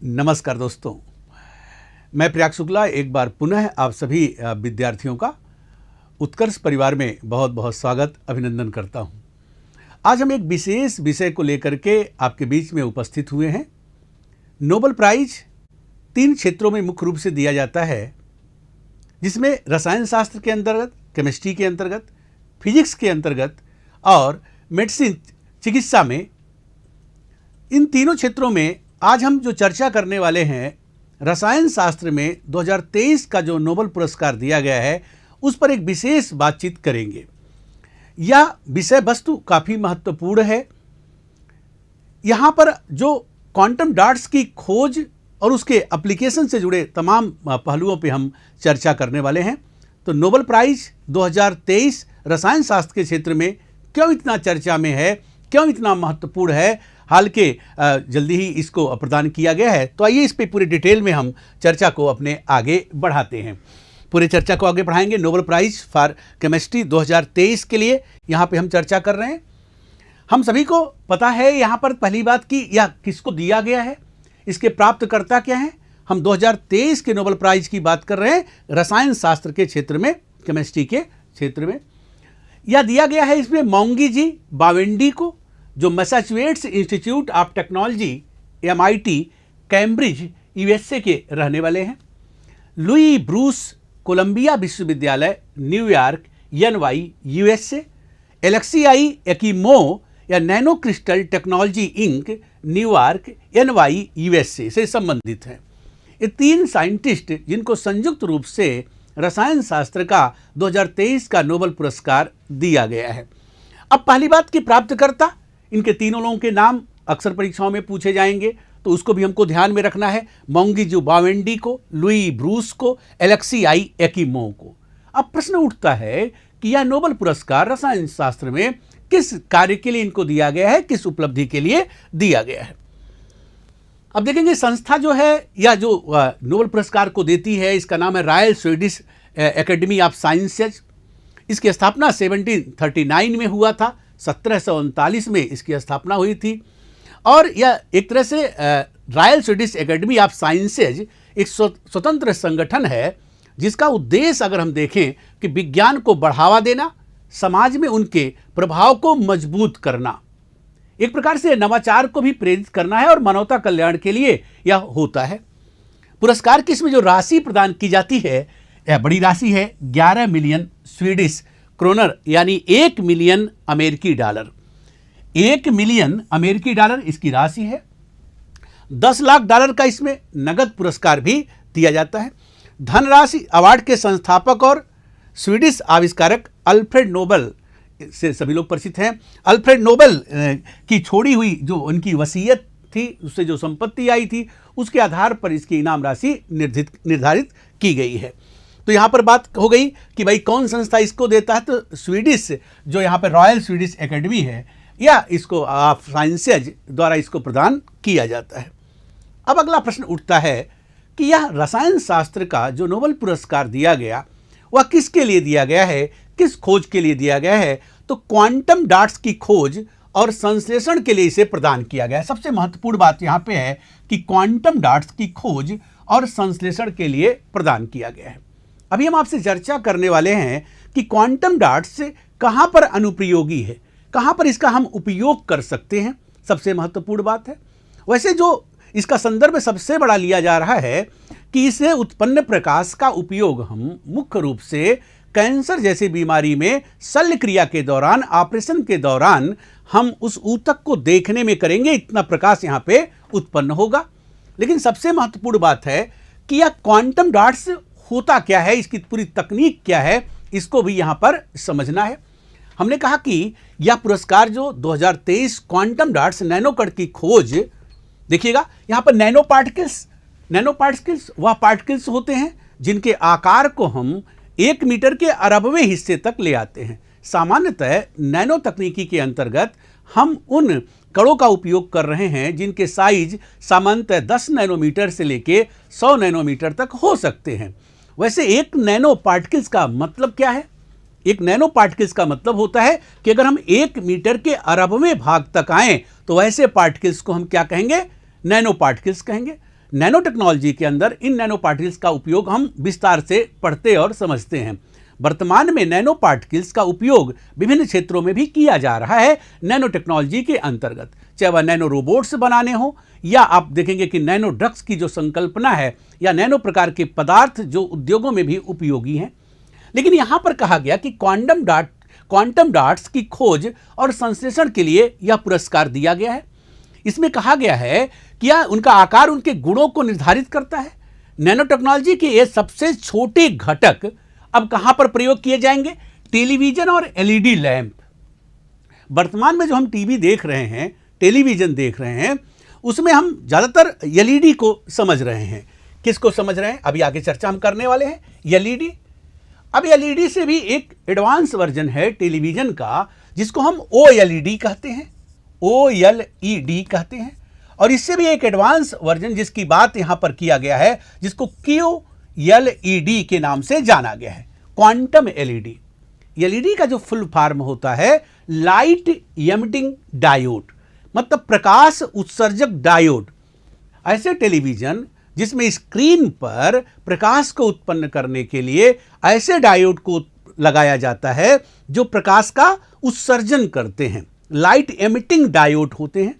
नमस्कार दोस्तों, मैं प्रयाग शुक्ला एक बार पुनः आप सभी विद्यार्थियों का उत्कर्ष परिवार में बहुत बहुत स्वागत अभिनंदन करता हूं। आज हम एक विशेष विषय को लेकर के आपके बीच में उपस्थित हुए हैं। नोबेल प्राइज 3 क्षेत्रों में मुख्य रूप से दिया जाता है, जिसमें रसायन शास्त्र के अंतर्गत, केमिस्ट्री के अंतर्गत, फिजिक्स के अंतर्गत और मेडिसिन चिकित्सा में। इन तीनों क्षेत्रों में आज हम जो चर्चा करने वाले हैं, रसायन शास्त्र में 2023 का जो नोबेल पुरस्कार दिया गया है उस पर एक विशेष बातचीत करेंगे। यह विषय वस्तु काफ़ी महत्वपूर्ण है। यहाँ पर जो क्वांटम डॉट्स की खोज और उसके एप्लीकेशन से जुड़े तमाम पहलुओं पे हम चर्चा करने वाले हैं। तो नोबेल प्राइज 2023 रसायन शास्त्र के क्षेत्र में क्यों इतना चर्चा में है, क्यों इतना महत्वपूर्ण है, हाल के जल्दी ही इसको प्रदान किया गया है। तो आइए इस पे पूरे डिटेल में हम चर्चा को अपने आगे बढ़ाते हैं। पूरे चर्चा को आगे बढ़ाएंगे। नोबेल प्राइज फॉर केमिस्ट्री 2023 के लिए यहाँ पे हम चर्चा कर रहे हैं। हम सभी को पता है यहाँ पर पहली बात कि यह किसको दिया गया है, इसके प्राप्तकर्ता क्या हैं। हम 2023 के नोबेल प्राइज की बात कर रहे हैं रसायन शास्त्र के क्षेत्र में, केमिस्ट्री के क्षेत्र में। यह दिया गया है इसमें मोंगी जी बावेंडी को, जो Massachusetts Institute of Technology MIT Cambridge USA के रहने वाले हैं। लुई ब्रूस कोलंबिया विश्वविद्यालय New York NY USA। Alexei Ekimov या nano crystal technology Inc New York NY USA से संबंधित हैं। ये 3 साइंटिस्ट जिनको संयुक्त रूप से रसायन शास्त्र का 2023 का नोबेल पुरस्कार दिया गया है। अब पहली बात कि प्राप्तकर्ता, इनके तीनों लोगों के नाम अक्सर परीक्षाओं में पूछे जाएंगे, तो उसको भी हमको ध्यान में रखना है। मोंगी जी बावेंडी को, लुई ब्रूस को, एलेक्सियाई एकिमो को। अब प्रश्न उठता है कि यह नोबेल पुरस्कार रसायन शास्त्र में किस कार्य के लिए इनको दिया गया है, किस उपलब्धि के लिए दिया गया है। अब देखेंगे संस्था जो है या जो नोबेल पुरस्कार को देती है, इसका नाम है royal Swedish academy of sciences. इसकी स्थापना 1739 में हुआ था, 1739 में इसकी स्थापना हुई थी। और यह एक तरह से royal Swedish academy of sciences एक स्वतंत्र संगठन है, जिसका उद्देश्य अगर हम देखें कि विज्ञान को बढ़ावा देना, समाज में उनके प्रभाव को मजबूत करना, एक प्रकार से नवाचार को भी प्रेरित करना है और मानवता कल्याण के लिए यह होता है। पुरस्कार की इसमें जो राशि प्रदान की जाती है, यह बड़ी राशि है, 11 मिलियन स्वीडिश क्रोनर, यानी 1 मिलियन अमेरिकी डॉलर। 1 मिलियन अमेरिकी डॉलर इसकी राशि है। 10 लाख डॉलर का इसमें नगद पुरस्कार भी दिया जाता है। धनराशि अवार्ड के संस्थापक और स्वीडिश आविष्कारक अल्फ्रेड नोबेल से सभी लोग परिचित हैं। अल्फ्रेड नोबेल की छोड़ी हुई जो उनकी वसीयत थी, उससे जो संपत्ति आई थी, उसके आधार पर इसकी इनाम राशि निर्धारित की गई है। तो यहाँ पर बात हो गई कि भाई कौन संस्था इसको देता है, तो स्वीडिश जो यहाँ पर रॉयल स्वीडिश एकेडमी है या इसको ऑफ साइंसेज द्वारा इसको प्रदान किया जाता है। अब अगला प्रश्न उठता है कि यह रसायन शास्त्र का जो नोबेल पुरस्कार दिया गया वह किसके लिए दिया गया है, किस खोज के लिए दिया गया है। तो क्वांटम डॉट्स की खोज और संश्लेषण के लिए इसे प्रदान किया गया है। सबसे महत्वपूर्ण बात यहाँ पे है कि क्वांटम डॉट्स की खोज और संश्लेषण के लिए प्रदान किया गया है। अभी हम आपसे चर्चा करने वाले हैं कि क्वांटम डॉट्स कहाँ पर अनुप्रयोगी है, कहाँ पर इसका हम उपयोग कर सकते हैं, सबसे महत्वपूर्ण बात है। वैसे जो इसका संदर्भ सबसे बड़ा लिया जा रहा है कि इससे उत्पन्न प्रकाश का उपयोग हम मुख्य रूप से कैंसर जैसी बीमारी में शल्य क्रिया के दौरान, ऑपरेशन के दौरान हम उस ऊतक को देखने में करेंगे, इतना प्रकाश यहाँ पे उत्पन्न होगा। लेकिन सबसे महत्वपूर्ण बात है कि यह क्वांटम डॉट्स होता क्या है, इसकी पूरी तकनीक क्या है, इसको भी यहाँ पर समझना है। हमने कहा कि यह पुरस्कार जो 2023 क्वांटम डॉट्स नैनो कण की खोज, देखिएगा यहाँ पर नैनो पार्टिकल्स वह पार्टिकल्स होते हैं जिनके आकार को हम 1 मीटर के अरबवें हिस्से तक ले आते हैं। सामान्यतः नैनो तकनीकी के अंतर्गत हम उन कणों का उपयोग कर रहे हैं जिनके साइज सामान्यतः 10 नैनोमीटर से लेके 100 नैनोमीटर तक हो सकते हैं। वैसे एक नैनो पार्टिकल्स का मतलब क्या है? एक नैनो पार्टिकल्स का मतलब होता है कि अगर हम 1 मीटर के अरबवें भाग तक आएं तो वैसे पार्टिकल्स को हम क्या कहेंगे? नैनो पार्टिकल्स कहेंगे। नैनो टेक्नोलॉजी के अंदर इन नैनो पार्टिकल्स का उपयोग हम विस्तार से पढ़ते और समझते हैं। वर्तमान में नैनो पार्टिकल्स का उपयोग विभिन्न क्षेत्रों में भी किया जा रहा है नैनो टेक्नोलॉजी के अंतर्गत, चाहे वह नैनो रोबोट्स बनाने हो, या आप देखेंगे कि नैनो ड्रग्स की जो संकल्पना है, या नैनो प्रकार के पदार्थ जो उद्योगों में भी उपयोगी हैं। लेकिन यहाँ पर कहा गया कि क्वांटम डॉट्स की खोज और संश्लेषण के लिए यह पुरस्कार दिया गया है। इसमें कहा गया है कि यह उनका आकार उनके गुणों को निर्धारित करता है। नैनो टेक्नोलॉजी के ये सबसे छोटे घटक अब कहां पर प्रयोग किए जाएंगे? टेलीविजन और एलईडी लैंप। वर्तमान में जो हम टीवी देख रहे हैं, टेलीविजन देख रहे हैं, उसमें हम ज्यादातर एलईडी को समझ रहे हैं। किसको समझ रहे हैं? अभी आगे चर्चा हम करने वाले हैं एलईडी। अब एलईडी से भी एक एडवांस वर्जन है टेलीविजन का, जिसको हम ओएलईडी कहते हैं, ओएलईडी कहते हैं। और इससे भी एक एडवांस वर्जन जिसकी बात यहां पर किया गया है, जिसको QLED के नाम से जाना गया है, क्वांटम एलईडी। एलईडी का जो फुल फॉर्म होता है लाइट एमिटिंग डायोड, मतलब प्रकाश उत्सर्जक डायोड। ऐसे टेलीविजन जिसमें स्क्रीन पर प्रकाश को उत्पन्न करने के लिए ऐसे डायोड को लगाया जाता है जो प्रकाश का उत्सर्जन करते हैं, लाइट एमिटिंग डायोड होते हैं।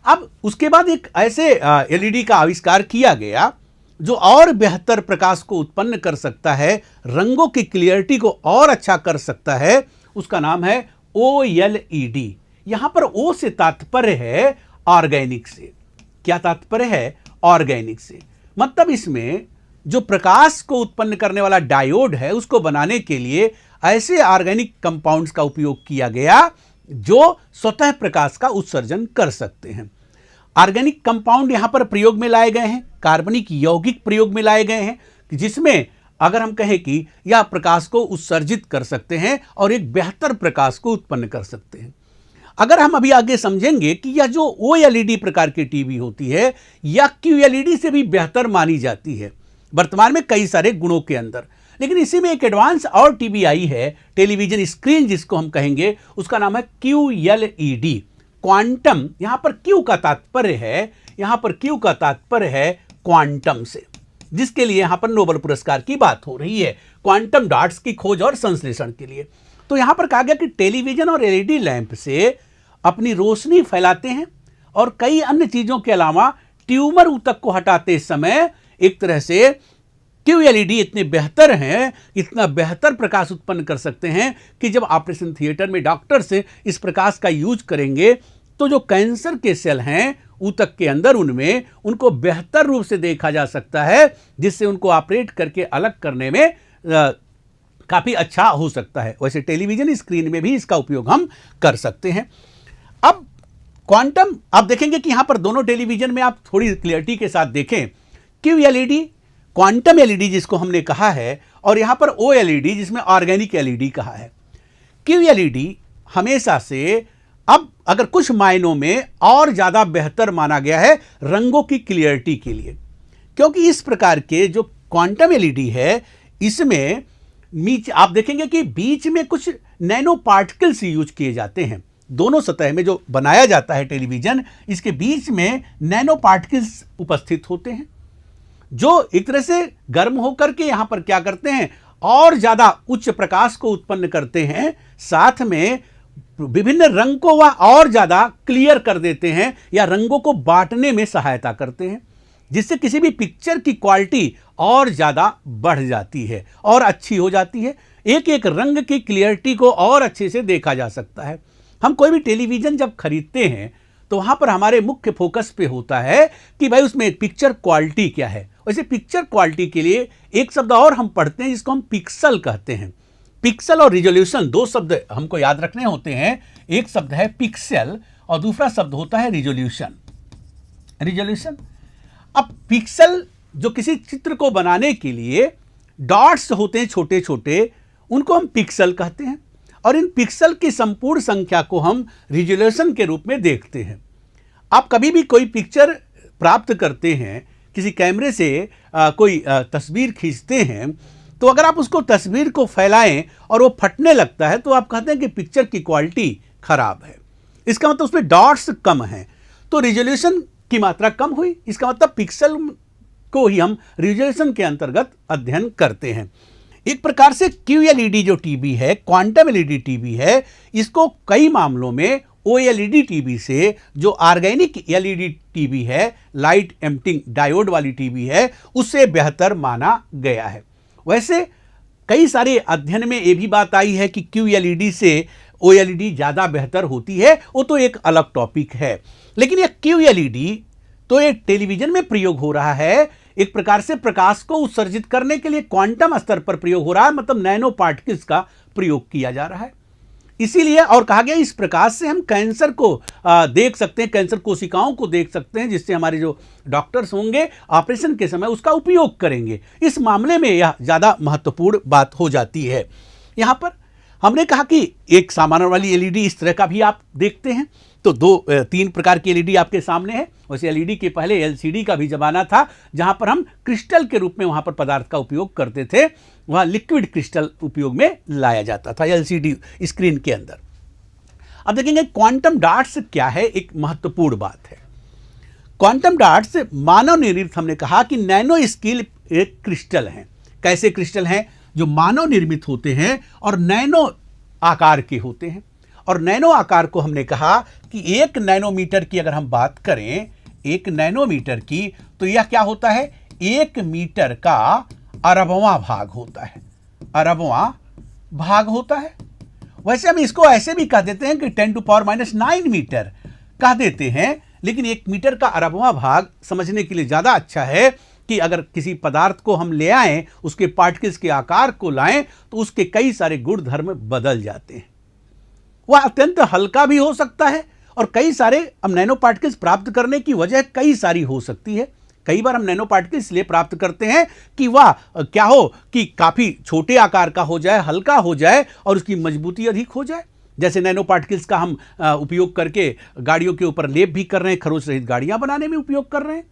अब उसके बाद एक ऐसे एलईडी का आविष्कार किया गया जो और बेहतर प्रकाश को उत्पन्न कर सकता है, रंगों की क्लियरिटी को और अच्छा कर सकता है। उसका नाम है OLED। यहां पर O से तात्पर्य है ऑर्गेनिक से। क्या तात्पर्य है? ऑर्गेनिक से। मतलब इसमें जो प्रकाश को उत्पन्न करने वाला डायोड है, उसको बनाने के लिए ऐसे ऑर्गेनिक कंपाउंड्स का उपयोग किया गया जो स्वतः प्रकाश का उत्सर्जन कर सकते हैं। ऑर्गेनिक कंपाउंड यहां पर प्रयोग में लाए गए हैं, कार्बनिक यौगिक प्रयोग में लाए गए हैं, जिसमें अगर हम कहें कि यह प्रकाश को उत्सर्जित कर सकते हैं और एक बेहतर प्रकाश को उत्पन्न कर सकते हैं। अगर हम अभी आगे समझेंगे कि यह जो OLED प्रकार की टीवी होती है, यह QLED से भी बेहतर मानी जाती है वर्तमान में कई सारे गुणों के अंदर। लेकिन इसी में एक एडवांस और टीवी आई है, टेलीविजन स्क्रीन जिसको हम कहेंगे, उसका नाम है QLED, क्वांटम। यहां पर Q का तात्पर्य है क्वांटम से, जिसके लिए यहां पर नोबेल पुरस्कार की बात हो रही है, क्वांटम डॉट्स की खोज और संश्लेषण के लिए। तो यहां पर कहा गया कि टेलीविजन और एलईडी लैंप से अपनी रोशनी फैलाते हैं और कई अन्य चीजों के अलावा ट्यूमर ऊतक को हटाते समय एक तरह से QLED इतने बेहतर हैं, इतना बेहतर प्रकाश उत्पन्न कर सकते हैं कि जब ऑपरेशन थिएटर में डॉक्टर से इस प्रकाश का यूज करेंगे तो जो कैंसर के सेल हैं ऊतक के अंदर, उनमें उनको बेहतर रूप से देखा जा सकता है, जिससे उनको ऑपरेट करके अलग करने में काफी अच्छा हो सकता है। वैसे टेलीविजन स्क्रीन में भी इसका उपयोग हम कर सकते हैं। अब क्वांटम, आप देखेंगे कि यहां पर दोनों टेलीविजन में आप थोड़ी क्लियरिटी के साथ देखें, QLED क्वांटम एलईडी जिसको हमने कहा है, और यहां पर OLED जिसमें ऑर्गेनिक एलईडी कहा है। QLED हमेशा से अब अगर कुछ मायनों में और ज्यादा बेहतर माना गया है रंगों की क्लियरिटी के लिए, क्योंकि इस प्रकार के जो क्वांटम एलईडी है, इसमें नीचे आप देखेंगे कि बीच में कुछ नैनो पार्टिकल्स यूज किए जाते हैं। दोनों सतह में जो बनाया जाता है टेलीविजन, इसके बीच में नैनो पार्टिकल्स उपस्थित होते हैं जो एक तरह से गर्म होकर के यहां पर क्या करते हैं, और ज्यादा उच्च प्रकाश को उत्पन्न करते हैं, साथ में विभिन्न रंग को वह और ज्यादा क्लियर कर देते हैं या रंगों को बांटने में सहायता करते हैं, जिससे किसी भी पिक्चर की क्वालिटी और ज्यादा बढ़ जाती है और अच्छी हो जाती है। एक एक रंग की क्लियरिटी को और अच्छे से देखा जा सकता है। हम कोई भी टेलीविजन जब खरीदते हैं तो वहां पर हमारे मुख्य फोकस पे होता है कि भाई उसमें पिक्चर क्वालिटी क्या है। वैसे पिक्चर क्वालिटी के लिए एक शब्द और हम पढ़ते हैं जिसको हम पिक्सल कहते हैं। पिक्सल और रिजोल्यूशन दो शब्द हमको याद रखने होते हैं। एक शब्द है पिक्सल और दूसरा शब्द होता है रिजोल्यूशन। रिजोल्यूशन, अब पिक्सल जो किसी चित्र को बनाने के लिए डॉट्स होते हैं छोटे छोटे, उनको हम पिक्सल कहते हैं, और इन पिक्सल की संपूर्ण संख्या को हम रिजोल्यूशन के रूप में देखते हैं। आप कभी भी कोई पिक्चर प्राप्त करते हैं, किसी कैमरे से कोई तस्वीर खींचते हैं, तो अगर आप उसको तस्वीर को फैलाएं और वो फटने लगता है तो आप कहते हैं कि पिक्चर की क्वालिटी खराब है। इसका मतलब उसमें डॉट्स कम हैं। तो रिजोल्यूशन की मात्रा कम हुई। इसका मतलब पिक्सल को ही हम रिजोल्यूशन के अंतर्गत अध्ययन करते हैं। एक प्रकार से QLED जो टीवी है, क्वांटम LED टीवी है, इसको कई मामलों में OLED टीवी से, जो ऑर्गेनिक LED टीवी है, लाइट एमिटिंग डायोड वाली टीवी है, उससे बेहतर माना गया है। वैसे कई सारे अध्ययन में ये भी बात आई है कि QLED से OLED ज़्यादा बेहतर होती है, वो तो एक अलग टॉपिक है। लेकिन ये QLED तो ये टेलीविजन में प्रयोग हो रहा है, एक प्रकार से प्रकाश को उत्सर्जित करने के लिए क्वांटम स्तर पर प्रयोग हो रहा है, मतलब नैनो पार्टिकल्स का प्रयोग किया जा रहा है। इसीलिए और कहा गया इस प्रकाश से हम कैंसर को देख सकते हैं, कैंसर कोशिकाओं को देख सकते हैं, जिससे हमारे जो डॉक्टर्स होंगे ऑपरेशन के समय उसका उपयोग करेंगे। इस मामले में यह ज़्यादा महत्वपूर्ण बात हो जाती है। यहाँ पर हमने कहा कि एक सामान्य वाली LED इस तरह का भी आप देखते हैं, तो 2-3 प्रकार की LED आपके सामने है। वैसे LED के पहले LCD का भी ज़माना था, जहाँ पर हम क्रिस्टल के रूप में वहाँ पर पदार्थ का उपयोग करते थे, वहाँ लिक्विड क्रिस्टल उपयोग में लाया जाता था LCD स्क्रीन के अंदर। अब देखेंगे क्वांटम डॉट्स क्या है, एक महत्वपूर्ण बात है। क्वांटम डॉट्स मानव निर्मित, हमने कहा कि नैनो स्केल एक क्रिस्टल हैं। कैसे क्रिस्टल हैं? जो मानव निर्मित होते हैं और नैनो आकार के होते हैं। और नैनो आकार को हमने कहा कि 1 नैनोमीटर की अगर हम बात करें, 1 नैनोमीटर की, तो यह क्या होता है? 1 मीटर का अरबवां भाग होता है, अरबवां भाग होता है। वैसे हम इसको ऐसे भी कह देते हैं कि 10⁻⁹ मीटर कह देते हैं, लेकिन 1 मीटर का अरबवां भाग समझने के लिए ज़्यादा अच्छा है कि अगर किसी पदार्थ को हम ले आएं, उसके पार्टिकल्स के आकार को लाएं, तो उसके कई सारे गुण धर्म बदल जाते हैं। वह अत्यंत हल्का भी हो सकता है और कई सारे हम नैनो पार्टिकल्स प्राप्त करने की वजह कई सारी हो सकती है। कई बार हम नैनो पार्टिकल्स इसलिए प्राप्त करते हैं कि वह क्या हो कि काफ़ी छोटे आकार का हो जाए, हल्का हो जाए और उसकी मजबूती अधिक हो जाए। जैसे नैनो पार्टिकल्स का हम उपयोग करके गाड़ियों के ऊपर लेप भी कर रहे हैं, खरोच रहित गाड़ियाँ बनाने में उपयोग कर रहे हैं।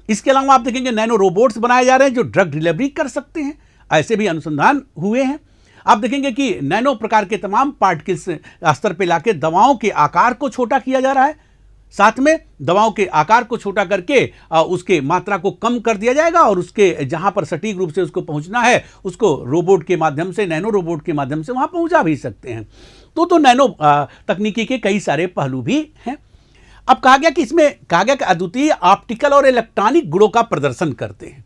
इसके अलावा आप देखेंगे नैनो रोबोट्स बनाए जा रहे हैं जो ड्रग डिलीवरी कर सकते हैं, ऐसे भी अनुसंधान हुए हैं। आप देखेंगे कि नैनो प्रकार के तमाम पार्टिकल्स स्तर पे लाके दवाओं के आकार को छोटा किया जा रहा है, साथ में दवाओं के आकार को छोटा करके उसके मात्रा को कम कर दिया जाएगा और उसके जहां पर सटीक रूप से उसको पहुंचना है, उसको रोबोट के माध्यम से, नैनो रोबोट के माध्यम से वहां पहुंचा भी सकते हैं। तो नैनो तकनीकी के कई सारे पहलू भी हैं। अब कहा गया कि इसमें कहा गया कि अद्वितीय ऑप्टिकल और इलेक्ट्रॉनिक गुणों का प्रदर्शन करते हैं।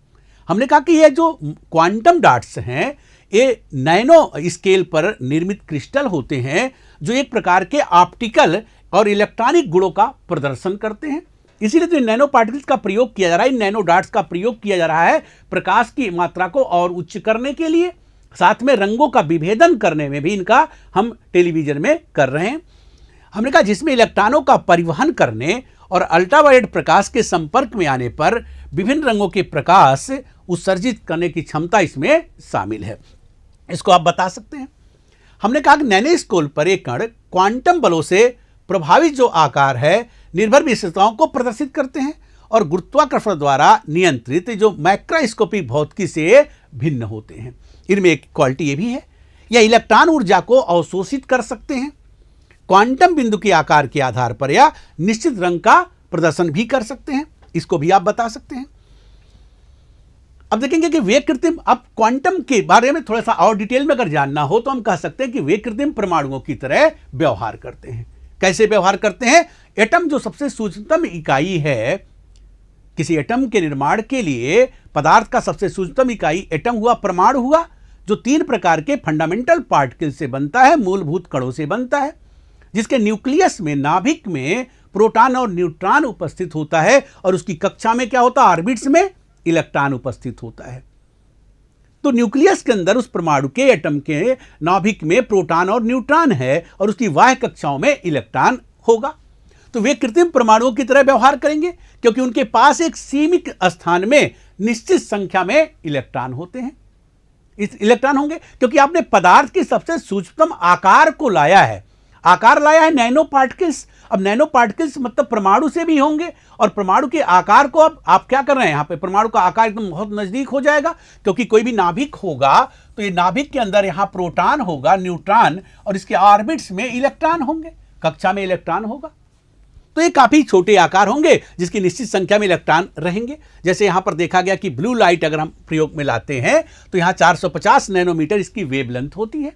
हमने कहा कि ये जो क्वांटम डॉट्स हैं, ये नैनो स्केल पर निर्मित क्रिस्टल होते हैं जो एक प्रकार के ऑप्टिकल और इलेक्ट्रॉनिक गुणों का प्रदर्शन करते हैं। इसीलिए तो नैनो पार्टिकल्स का प्रयोग किया जा रहा है, नैनो डॉट्स का प्रयोग किया जा रहा है प्रकाश की मात्रा को और उच्च करने के लिए, साथ में रंगों का विभेदन करने में भी इनका हम टेलीविजन में कर रहे हैं। हमने कहा जिसमें इलेक्ट्रॉनों का परिवहन करने और अल्ट्रावायलेट प्रकाश के संपर्क में आने पर विभिन्न रंगों के प्रकाश उत्सर्जित करने की क्षमता इसमें शामिल है। इसको आप बता सकते हैं। हमने कहा कि नैनो स्केल पर एक कण क्वांटम बलों से प्रभावित जो आकार है निर्भर विशेषताओं को प्रदर्शित करते हैं और गुरुत्वाकर्षण द्वारा नियंत्रित जो मैक्रोस्कोपिक भौतिकी से भिन्न होते हैं। इनमें एक क्वालिटी ये भी है, यह इलेक्ट्रॉन ऊर्जा को अवशोषित कर सकते हैं, क्वांटम बिंदु के आकार के आधार पर या निश्चित रंग का प्रदर्शन भी कर सकते हैं। इसको भी आप बता सकते हैं। अब देखेंगे कि वे कृत्रिम, अब क्वांटम के बारे में थोड़ा सा और डिटेल में अगर जानना हो तो हम कह सकते हैं कि वे कृत्रिम परमाणुओं की तरह व्यवहार करते हैं। कैसे व्यवहार करते हैं? एटम जो सबसे सूक्ष्मतम इकाई है, किसी एटम के निर्माण के लिए पदार्थ का सबसे सूक्ष्मतम इकाई एटम हुआ, परमाणु हुआ, जो 3 प्रकार के फंडामेंटल पार्टिकल से बनता है, मूलभूत कणों से बनता है, जिसके न्यूक्लियस में, नाभिक में प्रोटॉन और न्यूट्रॉन उपस्थित होता है और उसकी कक्षा में क्या होता है? ऑर्बिट्स में इलेक्ट्रॉन उपस्थित होता है। तो न्यूक्लियस के अंदर उस परमाणु के एटम के नाभिक में प्रोटॉन और न्यूट्रॉन है और उसकी बाह्य कक्षाओं में इलेक्ट्रॉन होगा। तो वे कृत्रिम परमाणुओं की तरह व्यवहार करेंगे क्योंकि उनके पास एक सीमित स्थान में निश्चित संख्या में इलेक्ट्रॉन होते हैं। इस इलेक्ट्रॉन होंगे क्योंकि आपने पदार्थ की सबसे सूक्ष्मतम आकार को लाया है, आकार लाया है नैनो पार्टिकल्स। अब नैनो पार्टिकल्स मतलब परमाणु से भी होंगे और परमाणु के आकार को अब आप क्या कर रहे हैं, यहाँ पे परमाणु का आकार एकदम बहुत नजदीक हो जाएगा क्योंकि कोई भी नाभिक होगा तो ये नाभिक के अंदर यहाँ प्रोटॉन होगा, न्यूट्रॉन, और इसके ऑर्बिट्स में इलेक्ट्रॉन होंगे, कक्षा में इलेक्ट्रॉन होगा। तो ये काफ़ी छोटे आकार होंगे जिसकी निश्चित संख्या में इलेक्ट्रॉन रहेंगे। जैसे यहाँ पर देखा गया कि ब्लू लाइट अगर हम प्रयोग में लाते हैं तो यहाँ 450 नैनोमीटर इसकी वेवलेंथ होती है।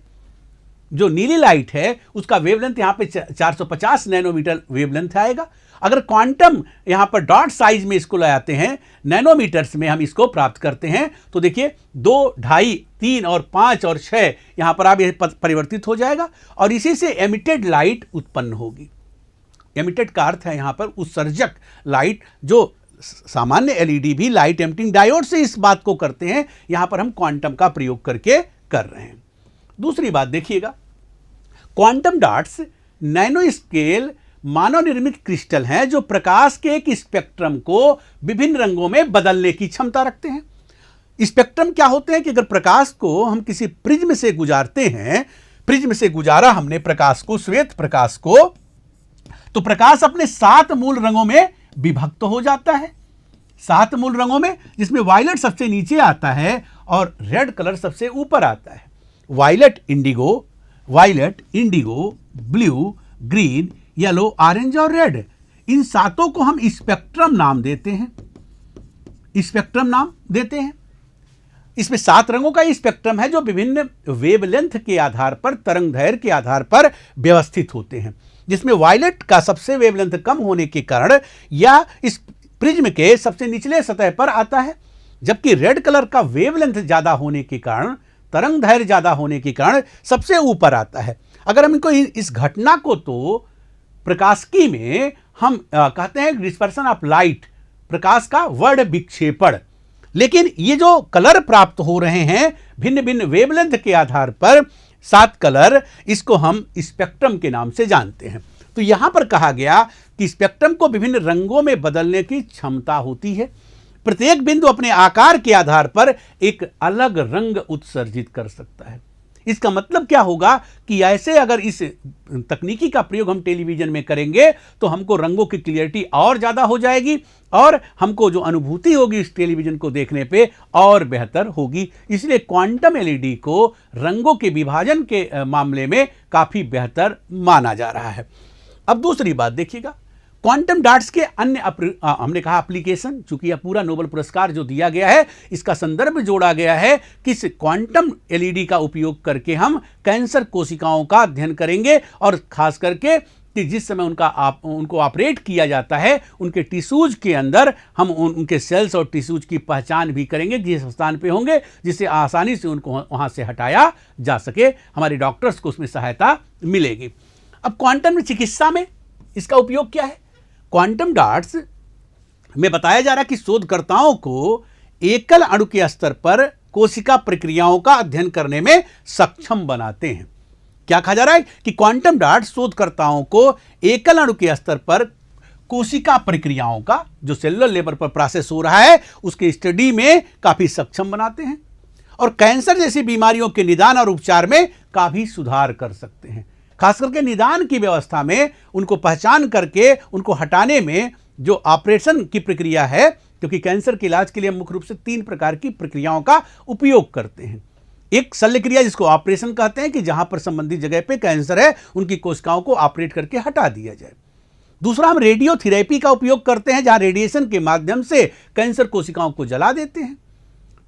जो नीली लाइट है उसका वेवलेंथ यहाँ पे 450 नैनोमीटर वेवलेंथ आएगा। अगर क्वांटम यहाँ पर डॉट साइज में इसको लगाते हैं, नैनोमीटर्स में हम इसको प्राप्त करते हैं, तो देखिए 2, 2.5, 3 और 5 और 6 यहाँ पर आप ये परिवर्तित हो जाएगा और इसी से एमिटेड लाइट उत्पन्न होगी। एमिटेड का अर्थ है यहाँ पर उत्सर्जक लाइट, जो सामान्य एलईडी भी लाइट एमिटिंग डायोड से इस बात को करते हैं, यहाँ पर हम क्वांटम का प्रयोग करके कर रहे हैं। दूसरी बात देखिएगा, क्वांटम डॉट्स नैनो स्केल मानव निर्मित क्रिस्टल हैं जो प्रकाश के एक स्पेक्ट्रम को विभिन्न रंगों में बदलने की क्षमता रखते हैं। स्पेक्ट्रम क्या होते हैं कि अगर प्रकाश को हम किसी प्रिज्म से गुजारते हैं, प्रिज्म से गुजारा हमने प्रकाश को, श्वेत प्रकाश को, तो प्रकाश अपने 7 मूल रंगों में विभक्त हो जाता है। 7 मूल रंगों में, जिसमें वायलेट सबसे नीचे आता है और रेड कलर सबसे ऊपर आता है। Violet, indigo, blue, green, yellow, orange और रेड, इन 7 को हम स्पेक्ट्रम नाम देते हैं। स्पेक्ट्रम नाम देते हैं। इसमें 7 रंगों का स्पेक्ट्रम है जो विभिन्न वेवलेंथ के आधार पर, तरंग दैर्घ्य के आधार पर व्यवस्थित होते हैं, जिसमें वायलेट का सबसे वेवलेंथ कम होने के कारण या इस प्रिज्म के सबसे निचले सतह पर आता है, जबकि रेड कलर का वेवलेंथ ज्यादा होने के कारण, तरंग दैर्घ्य ज्यादा होने के कारण सबसे ऊपर आता है। अगर हम इनको इस घटना को तो प्रकाशिकी में हम कहते हैं डिस्पर्सन ऑफ लाइट, प्रकाश का वर्ण विक्षेपण। लेकिन ये जो कलर प्राप्त हो रहे हैं भिन्न भिन्न वेवलेंथ के आधार पर, 7 कलर, इसको हम स्पेक्ट्रम के नाम से जानते हैं। तो यहां पर कहा गया कि स्पेक्ट्रम को विभिन्न रंगों में बदलने की क्षमता होती है। प्रत्येक बिंदु अपने आकार के आधार पर एक अलग रंग उत्सर्जित कर सकता है। इसका मतलब क्या होगा कि ऐसे अगर इस तकनीकी का प्रयोग हम टेलीविजन में करेंगे तो हमको रंगों की क्लियरिटी और ज़्यादा हो जाएगी और हमको जो अनुभूति होगी इस टेलीविजन को देखने पे और बेहतर होगी। इसलिए क्वांटम एलईडी को रंगों के विभाजन के मामले में काफ़ी बेहतर माना जा रहा है। अब दूसरी बात देखिएगा, क्वांटम डॉट्स के अन्य हमने कहा एप्लीकेशन, चूंकि यह पूरा नोबेल पुरस्कार जो दिया गया है इसका संदर्भ जोड़ा गया है कि इस क्वांटम एलईडी का उपयोग करके हम कैंसर कोशिकाओं का अध्ययन करेंगे और खास करके कि जिस समय उनको ऑपरेट किया जाता है उनके टिश्यूज के अंदर हम उनके सेल्स और टिश्यूज की पहचान भी करेंगे जिस स्थान पे होंगे, जिससे आसानी से उनको वहाँ से हटाया जा सके। हमारे डॉक्टर्स को उसमें सहायता मिलेगी। अब क्वांटम चिकित्सा में इसका उपयोग क्या है? क्वांटम डॉट्स में बताया जा रहा है कि शोधकर्ताओं को एकल अणु के स्तर पर कोशिका प्रक्रियाओं का अध्ययन करने में सक्षम बनाते हैं। क्या कहा जा रहा है कि क्वांटम डॉट्स शोधकर्ताओं को एकल अणु के स्तर पर कोशिका प्रक्रियाओं का, जो सेलुलर लेवल पर प्रोसेस हो रहा है, उसके स्टडी में काफी सक्षम बनाते हैं और कैंसर जैसी बीमारियों के निदान और उपचार में काफी सुधार कर सकते हैं। खास करके निदान की व्यवस्था में उनको पहचान करके उनको हटाने में जो ऑपरेशन की प्रक्रिया है, क्योंकि कैंसर के इलाज के लिए मुख्य रूप से 3 प्रकार की प्रक्रियाओं का उपयोग करते हैं। एक शल्य क्रिया जिसको ऑपरेशन कहते हैं कि जहां पर संबंधित जगह पे कैंसर है उनकी कोशिकाओं को ऑपरेट करके हटा दिया जाए। दूसरा, हम रेडियोथेरेपी का उपयोग करते हैं जहां रेडिएशन के माध्यम से कैंसर कोशिकाओं को जला देते हैं।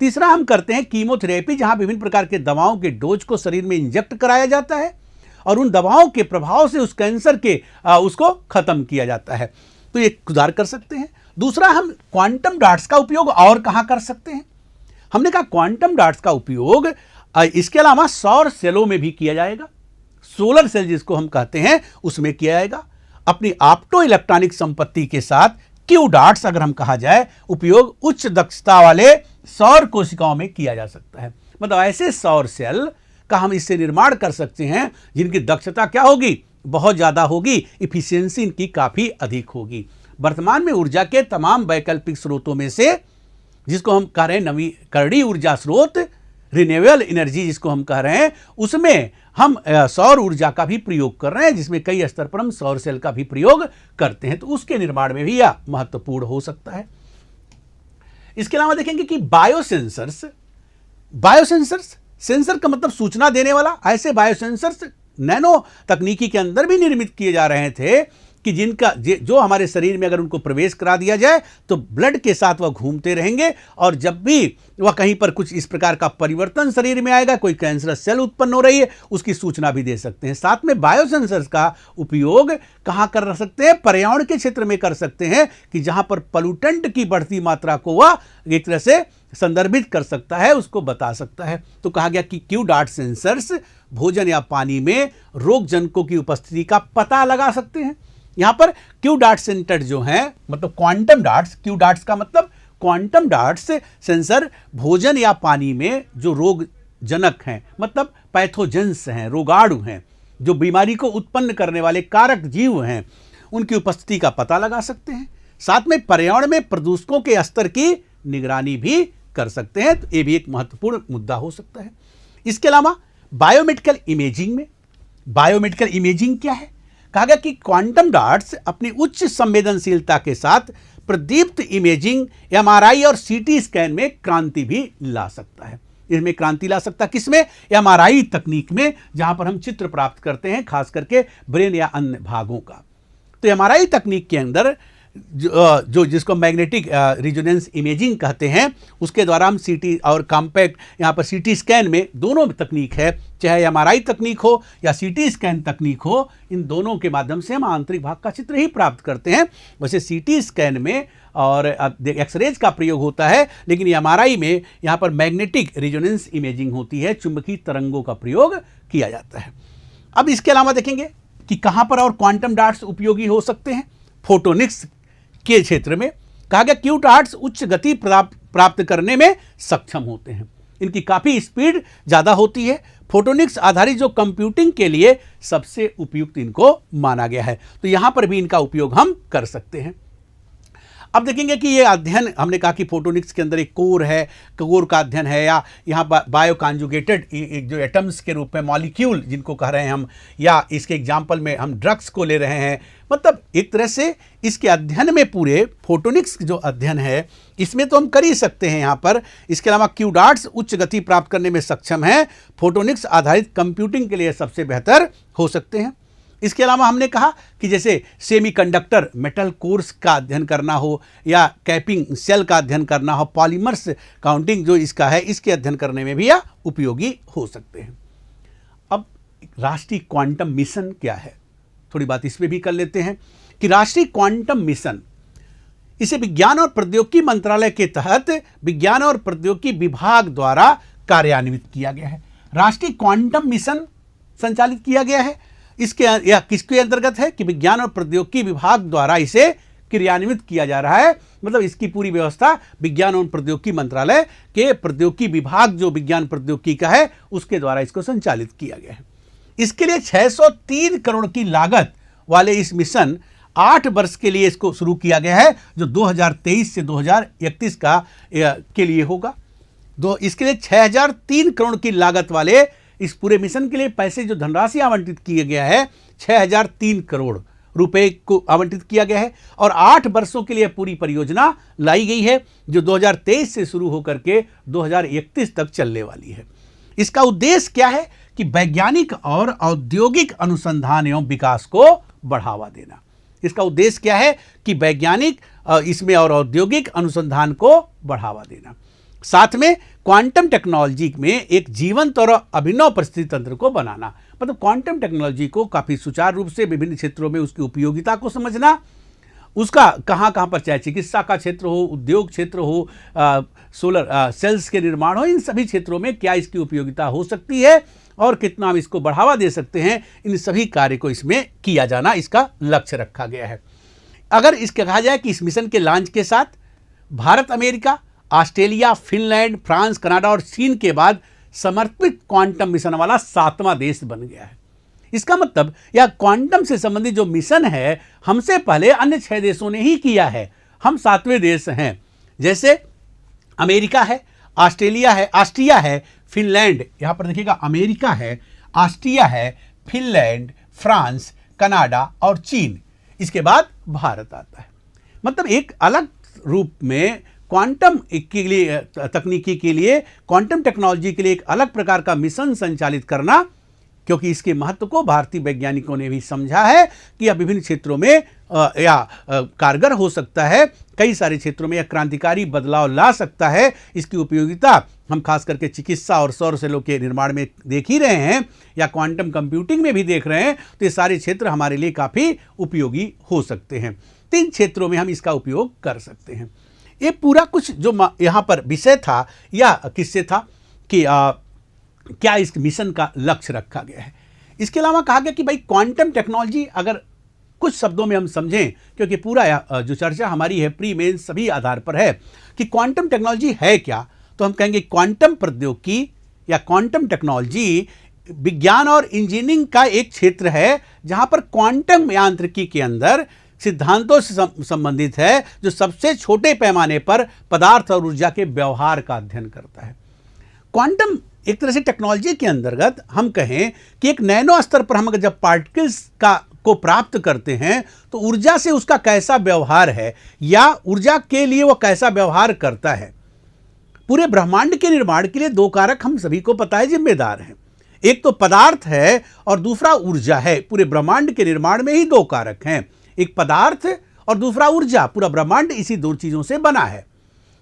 तीसरा, हम करते हैं कीमोथेरेपी, जहां विभिन्न प्रकार के दवाओं के डोज को शरीर में इंजेक्ट कराया जाता है और उन दवाओं के प्रभाव से उस कैंसर के उसको खत्म किया जाता है। तो ये सुधार कर सकते हैं। दूसरा, हम क्वांटम डॉट्स का उपयोग और कहां कर सकते हैं? हमने कहा क्वांटम डॉट्स का उपयोग इसके अलावा सौर सेलों में भी किया जाएगा। सोलर सेल जिसको हम कहते हैं उसमें किया जाएगा। अपनी ऑप्टो इलेक्ट्रॉनिक संपत्ति के साथ क्यू डॉट्स अगर हम कहा जाए उपयोग उच्च दक्षता वाले सौर कोशिकाओं में किया जा सकता है। मतलब ऐसे सौर सेल का हम इससे निर्माण कर सकते हैं जिनकी दक्षता क्या होगी? बहुत ज्यादा होगी, इफिशियंसी इनकी काफी अधिक होगी। वर्तमान में ऊर्जा के तमाम वैकल्पिक स्रोतों में से जिसको हम कह रहे हैं नवीकरणीय ऊर्जा स्रोत, रिन्यूएबल एनर्जी जिसको हम कह रहे हैं, उसमें हम सौर ऊर्जा का भी प्रयोग कर रहे हैं, जिसमें कई स्तर पर हम सौर सेल का भी प्रयोग करते हैं। तो उसके निर्माण में भी यह महत्वपूर्ण हो सकता है। इसके अलावा देखेंगे कि बायोसेंसर्स, सेंसर का मतलब सूचना देने वाला, ऐसे बायोसेंसर्स नैनो तकनीकी के अंदर भी निर्मित किए जा रहे थे कि जिनका जो हमारे शरीर में अगर उनको प्रवेश करा दिया जाए तो ब्लड के साथ वह घूमते रहेंगे, और जब भी वह कहीं पर कुछ इस प्रकार का परिवर्तन शरीर में आएगा, कोई कैंसरस सेल उत्पन्न हो रही है, उसकी सूचना भी दे सकते हैं। साथ में बायोसेंसर्स का उपयोग कहाँ कर सकते हैं? पर्यावरण के क्षेत्र में कर सकते हैं, कि जहाँ पर पॉल्यूटेंट की बढ़ती मात्रा को वह एक तरह से संदर्भित कर सकता है, उसको बता सकता है। तो कहा गया कि क्यू डॉट सेंसर्स भोजन या पानी में रोगजनकों की उपस्थिति का पता लगा सकते हैं। यहां पर क्यू डॉट सेंटर जो हैं, मतलब क्वांटम डॉट्स, क्यू डॉट्स का मतलब क्वांटम डॉट्स सेंसर भोजन या पानी में जो रोगजनक हैं, मतलब पैथोजेंस हैं, रोगाणु हैं, जो बीमारी को उत्पन्न करने वाले कारक जीव हैं, उनकी उपस्थिति का पता लगा सकते हैं। साथ में पर्यावरण में प्रदूषकों के स्तर की निगरानी भी कर सकते हैं। तो ये भी एक महत्वपूर्ण मुद्दा हो सकता है। इसके अलावा बायोमेडिकल इमेजिंग में, बायोमेडिकल इमेजिंग क्या है? कहा गया कि क्वांटम डॉट्स अपनी उच्च संवेदनशीलता के साथ प्रदीप्त इमेजिंग, एमआरआई और सीटी स्कैन में क्रांति भी ला सकता है। इसमें क्रांति ला सकता है किसमें? एमआरआई तकनीक में, जहां पर हम चित्र प्राप्त करते हैं खास करके ब्रेन या अन्य भागों का। तो एमआरआई तकनीक के अंदर जो जिसको मैग्नेटिक रिजोनेंस इमेजिंग कहते हैं, उसके द्वारा हम सीटी और कॉम्पैक्ट, यहाँ पर सीटी स्कैन में दोनों तकनीक है, चाहे एमआरआई तकनीक हो या सीटी स्कैन तकनीक हो, इन दोनों के माध्यम से हम आंतरिक भाग का चित्र ही प्राप्त करते हैं। वैसे सीटी स्कैन में और एक्सरेज का प्रयोग होता है, लेकिन एमआरआई में यहाँ पर मैग्नेटिक रिजोनेंस इमेजिंग होती है, चुंबकीय तरंगों का प्रयोग किया जाता है। अब इसके अलावा देखेंगे कि कहाँ पर और क्वांटम डॉट्स उपयोगी हो सकते हैं। फोटोनिक्स के क्षेत्र में कहा गया क्यू डॉट्स उच्च गति प्राप्त करने में सक्षम होते हैं, इनकी काफ़ी स्पीड ज़्यादा होती है। फोटोनिक्स आधारित जो कंप्यूटिंग के लिए सबसे उपयुक्त इनको माना गया है, तो यहाँ पर भी इनका उपयोग हम कर सकते हैं। अब देखेंगे कि ये अध्ययन, हमने कहा कि फोटोनिक्स के अंदर एक कोर है, कोर का अध्ययन है, या यहाँ बायो कॉन्जुगेटेड जो एटम्स के रूप में मॉलिक्यूल जिनको कह रहे हैं हम, या इसके एग्जाम्पल में हम ड्रग्स को ले रहे हैं, मतलब एक तरह से इसके अध्ययन में पूरे फोटोनिक्स जो अध्ययन है इसमें तो हम कर ही सकते हैं यहाँ पर। इसके अलावा क्यू डॉट्स उच्च गति प्राप्त करने में सक्षम है, फोटोनिक्स आधारित कंप्यूटिंग के लिए सबसे बेहतर हो सकते हैं। इसके अलावा हमने कहा कि जैसे सेमीकंडक्टर मेटल कोर्स का अध्ययन करना हो, या कैपिंग सेल का अध्ययन करना हो, पॉलीमर्स काउंटिंग जो इसका है, इसके अध्ययन करने में भी यह उपयोगी हो सकते हैं। अब राष्ट्रीय क्वांटम मिशन क्या है, थोड़ी बात इस पर भी कर लेते हैं कि राष्ट्रीय क्वांटम मिशन, इसे विज्ञान और प्रौद्योगिकी मंत्रालय के तहत विज्ञान और प्रौद्योगिकी विभाग द्वारा कार्यान्वित किया गया है। राष्ट्रीय क्वांटम मिशन संचालित किया गया है, इसके या किसके अंतर्गत है कि विज्ञान और प्रौद्योगिकी विभाग द्वारा इसे क्रियान्वित किया जा रहा है। मतलब इसकी पूरी व्यवस्था विज्ञान और प्रौद्योगिकी मंत्रालय के प्रौद्योगिकी विभाग जो विज्ञान प्रौद्योगिकी का है उसके द्वारा इसको संचालित किया गया है। इसके लिए 603 करोड़ की लागत वाले इस मिशन 8 वर्ष के लिए इसको शुरू किया गया है, जो 2023 से 2031 के लिए होगा। इसके लिए 6003 करोड़ की लागत वाले इस पूरे मिशन के लिए पैसे जो धनराशि आवंटित किया गया है 6003 करोड़ रुपए को आवंटित किया गया है, और 8 वर्षों के लिए पूरी परियोजना लाई गई है, जो 2023 से शुरू होकर के 2031 तक चलने वाली है। इसका उद्देश्य क्या है कि वैज्ञानिक और औद्योगिक अनुसंधान एवं विकास को बढ़ावा देना। इसका उद्देश्य क्या है कि वैज्ञानिक इसमें और औद्योगिक अनुसंधान को बढ़ावा देना, साथ में क्वांटम टेक्नोलॉजी में एक जीवंत और अभिनव परिस्थिति तंत्र को बनाना। मतलब क्वांटम टेक्नोलॉजी को काफ़ी सुचारू रूप से विभिन्न क्षेत्रों में उसकी उपयोगिता को समझना, उसका कहाँ कहाँ पर, चाहे चिकित्सा का क्षेत्र हो, उद्योग क्षेत्र हो, सोलर सेल्स के निर्माण हो, इन सभी क्षेत्रों में क्या इसकी उपयोगिता हो सकती है और कितना हम इसको बढ़ावा दे सकते हैं, इन सभी कार्य को इसमें किया जाना इसका लक्ष्य रखा गया है। अगर इसके कहा जाए कि इस मिशन के लॉन्च के साथ Bharat, America, Australia, Finland, France, Canada और चीन के बाद समर्पित क्वांटम मिशन वाला 7वां देश बन गया है। इसका मतलब यह क्वांटम से संबंधित जो मिशन है हमसे पहले अन्य 6 देशों ने ही किया है, हम 7वें देश हैं। जैसे अमेरिका है, ऑस्ट्रिया है, फिनलैंड, यहाँ पर देखिएगा अमेरिका है, ऑस्ट्रिया है, फिनलैंड, फ्रांस, कनाडा और चीन, इसके बाद भारत आता है। मतलब एक अलग रूप में क्वांटम के लिए, तकनीकी के लिए, क्वांटम टेक्नोलॉजी के लिए एक अलग प्रकार का मिशन संचालित करना क्योंकि इसके महत्व को भारतीय वैज्ञानिकों ने भी समझा है कि यह विभिन्न क्षेत्रों में कारगर हो सकता है, कई सारे क्षेत्रों में यह क्रांतिकारी बदलाव ला सकता है। इसकी उपयोगिता हम खास करके चिकित्सा और सौर सेलों के निर्माण में देख ही रहे हैं या क्वांटम कंप्यूटिंग में भी देख रहे हैं, तो ये सारे क्षेत्र हमारे लिए काफ़ी उपयोगी हो सकते हैं। 3 क्षेत्रों में हम इसका उपयोग कर सकते हैं। ये पूरा कुछ जो यहाँ पर विषय था या किससे था कि क्या इस मिशन का लक्ष्य रखा गया है। इसके अलावा कहा गया कि भाई क्वांटम टेक्नोलॉजी अगर कुछ शब्दों में हम समझें, क्योंकि पूरा जो चर्चा हमारी है प्री मेन सभी आधार पर है कि क्वांटम टेक्नोलॉजी है क्या, तो हम कहेंगे क्वांटम प्रौद्योगिकी या क्वांटम टेक्नोलॉजी विज्ञान और इंजीनियरिंग का एक क्षेत्र है जहां पर क्वांटम यांत्रिकी के अंदर सिद्धांतों से संबंधित है, जो सबसे छोटे पैमाने पर पदार्थ और ऊर्जा के व्यवहार का अध्ययन करता है। क्वांटम एक तरह से टेक्नोलॉजी के अंतर्गत हम कहें कि एक नैनो स्तर पर हम अगर जब पार्टिकल्स को प्राप्त करते हैं तो ऊर्जा से उसका कैसा व्यवहार है या ऊर्जा के लिए वो कैसा व्यवहार करता है। पूरे ब्रह्मांड के निर्माण के लिए 2 कारक हम सभी को पता है जिम्मेदार हैं, एक तो पदार्थ है और दूसरा ऊर्जा है। पूरे ब्रह्मांड के निर्माण में ही 2 कारक हैं, एक पदार्थ और दूसरा ऊर्जा। पूरा ब्रह्मांड इसी 2 चीजों से बना है।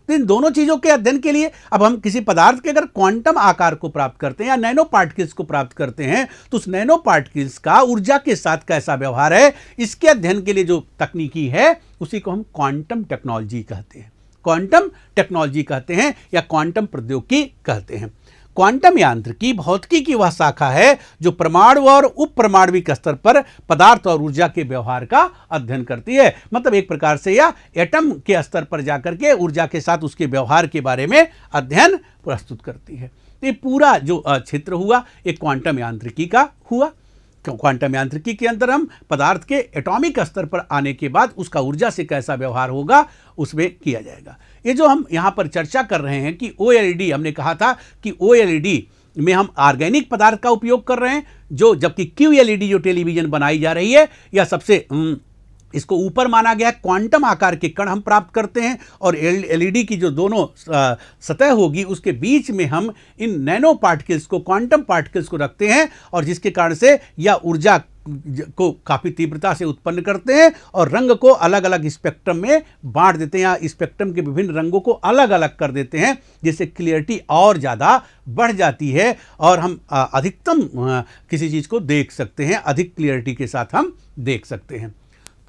तो इन दोनों चीजों के अध्ययन के लिए अब हम किसी पदार्थ के अगर क्वांटम आकार को प्राप्त करते हैं या नैनो पार्टिकल्स को प्राप्त करते हैं तो उस नैनो पार्टिकल्स का ऊर्जा के साथ कैसा व्यवहार है, इसके अध्ययन के लिए जो तकनीकी है उसी को हम क्वांटम टेक्नोलॉजी कहते हैं। क्वांटम टेक्नोलॉजी कहते हैं या क्वांटम प्रौद्योगिकी कहते हैं। क्वांटम यांत्रिकी भौतिकी की वह शाखा है जो परमाणु और उपपरमाणविक स्तर पर पदार्थ और ऊर्जा के व्यवहार का अध्ययन करती है। मतलब एक प्रकार से यह एटम के स्तर पर जाकर के ऊर्जा के साथ उसके व्यवहार के बारे में अध्ययन प्रस्तुत करती है। तो ये पूरा जो क्षेत्र हुआ एक क्वांटम यांत्रिकी का हुआ। क्वांटम यांत्रिकी के अंदर हम पदार्थ के एटॉमिक स्तर पर आने के बाद उसका ऊर्जा से कैसा व्यवहार होगा उसमें किया जाएगा। ये जो हम यहाँ पर चर्चा कर रहे हैं कि OLED, हमने कहा था कि OLED में हम ऑर्गेनिक पदार्थ का उपयोग कर रहे हैं, जो जबकि QLED जो टेलीविजन बनाई जा रही है या सबसे इसको ऊपर माना गया, क्वांटम आकार के कण हम प्राप्त करते हैं और LED की जो दोनों सतह होगी उसके बीच में हम इन नैनो पार्टिकल्स को, क्वांटम पार्टिकल्स को रखते हैं और जिसके कारण से यह ऊर्जा को काफ़ी तीव्रता से उत्पन्न करते हैं और रंग को अलग अलग स्पेक्ट्रम में बांट देते हैं या स्पेक्ट्रम के विभिन्न रंगों को अलग अलग कर देते हैं, जिससे क्लियरिटी और ज़्यादा बढ़ जाती है और हम अधिकतम किसी चीज़ को देख सकते हैं, अधिक क्लियरिटी के साथ हम देख सकते हैं।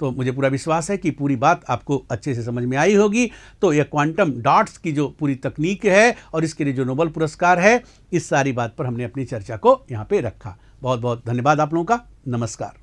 तो मुझे पूरा विश्वास है कि पूरी बात आपको अच्छे से समझ में आई होगी। तो यह क्वांटम डॉट्स की जो पूरी तकनीक है और इसके लिए जो नोबेल पुरस्कार है, इस सारी बात पर हमने अपनी चर्चा को यहाँ पे रखा। बहुत बहुत धन्यवाद आप लोगों का। नमस्कार।